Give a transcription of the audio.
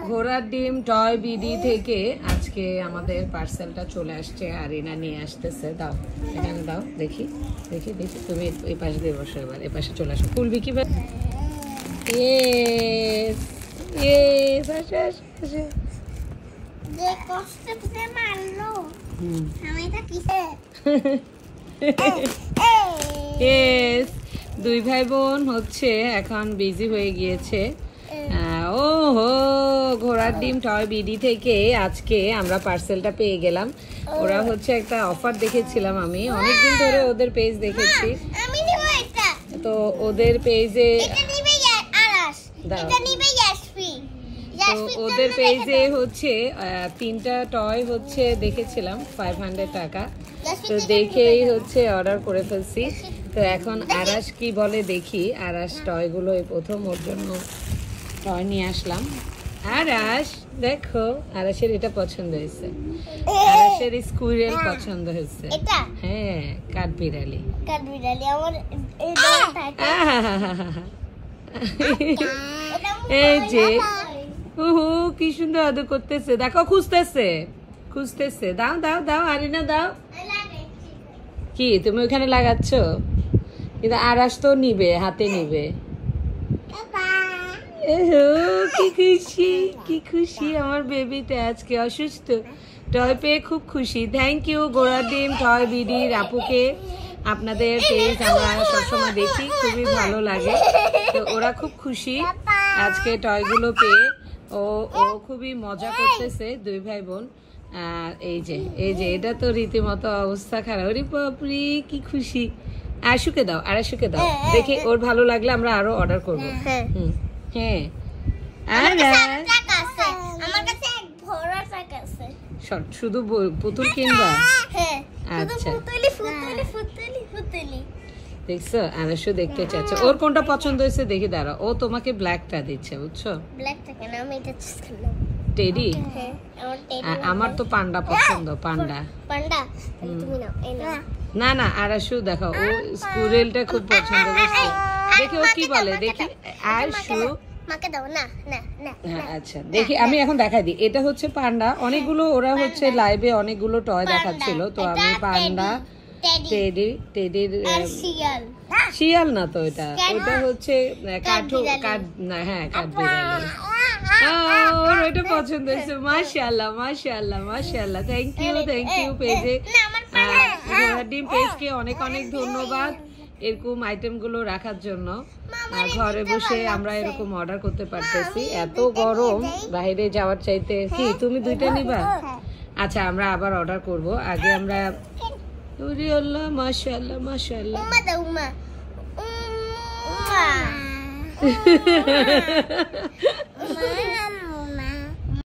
ঘোড়ার ডিম toy BD থেকে আজকে আমাদের পার্সেলটা চলে আসছে, আরিনা নিয়ে আসতেছে। দাও এখানে দাও, দেখি দেখি দেখি। তুমি এই পাশে দিয়ে বসো, এবার এই পাশে চলে আসো। খুলবি কি? ইয়েস ইয়েস, আসো আসো আসো। যে কষ্ট করে মারলো আমি এটা কিসে? ইয়েস, দুই ভাই বোন হচ্ছে এখন বিজি হয়ে গিয়েছে। ও হো, ঘোড়ার ডিম টয় বিডি থেকে আজকে আমরা পার্সেলটা পেয়ে গেলাম। ওরা হচ্ছে একটা অফার দেখেছিলাম, আমি অনেকদিন ধরে ওদের পেজ দেখেছি, আমি নিব এটা। তো ওদের পেজে এটা নিবে আরাস, এটা নিবে ইয়াসফি। তো ওদের পেজে হচ্ছে 3টা টয় হচ্ছে দেখেছিলাম 500 টাকা, তো দেখেই হচ্ছে অর্ডার করে ফেলছি। তো এখন আরাস কি বলে দেখি। আরাস টয়গুলো এই প্রথম ওর জন্য টয় নিয়ে আসলাম। আরাস দেখো, আরাসের এটা পছন্দ হয়েছে, আরাসের স্কুইরেল পছন্দ হয়েছে। এটা হ্যাঁ, কাঠবিড়ালি। কাঠবিড়ালি আমার এই দরটা। এই যে ওহো, কি সুন্দর আদর করতেছে, দেখো খুঁজতেছে খুঁজতেছে। দাও দাও দাও, আরিনা দাও। কি তুমি ওখানে লাগাচ্ছ? কিন্তু আরাস তো নিবে, হাতে নিবে। কি খুশি, কি খুশি আমার বেবিটা আজকে অসুস্থ, টয় পেয়ে খুব খুশি। থ্যাংক ইউ ঘোড়ার ডিম টয় বিডির আপুকে, আপনাদের পেজ আমরা সবসময় দেখি, খুবই ভালো লাগে। তো ওরা খুব খুশি আজকে টয়গুলো পেয়ে, ও খুবই মজা করতেছে দুই ভাই বোন। আর এই যে এটা তো রীতিমতো অবস্থা খারাপ। ওরে বাপরে কি খুশি। আশুকে দাও, আরাশুকে দাও, দেখি ওর ভালো লাগলে আমরা আরো অর্ডার করবো। হ্যাঁ, শুধু পুতুল কিনবা? আচ্ছা, দেখছো আরাশু দেখতে চাচ্ছে, ওর কোনটা পছন্দ হয়েছে দেখি। দাঁড়া, ও তোমাকে ব্ল্যাকটা দিচ্ছে, বুঝছো? টেডি? আমার তো পান্ডা পছন্দ, পান্ডা। না না, আরাশু দেখো, ও স্কুরেলটা খুব পছন্দ করছে। দেখি ও কি বলে, দেখি। আরাশু আচ্ছা, দেখি আমি এখন দেখাই দিই। এটা হচ্ছে পান্ডা, অনেকগুলো ওরা হচ্ছে লাইভে অনেকগুলো টয় দেখাচ্ছিল, তো আমি পান্ডা, টেডির শিয়াল না তো, ওটা হচ্ছে কাঠবিড়ালি। ওর ওইটা পছন্দ হয়েছে। মাশাআল্লাহ মাশাআল্লাহ মাশাআল্লাহ, থ্যাংক ইউ পেজে, ঘোড়ার ডিম পেজকে অনেক অনেক ধন্যবাদ এরকম আইটেম গুলো রাখার জন্য। ঘরে বসে আমরা এরকম অর্ডার করতে পারতেছি, এত গরম বাইরে যাওয়ার চাইতে। কি তুমি দুইটা নিবা? আচ্ছা, আমরা আবার অর্ডার করব, আগে আমরা। ওরে আল্লাহ, মাশাআল্লাহ মাশাআল্লাহ।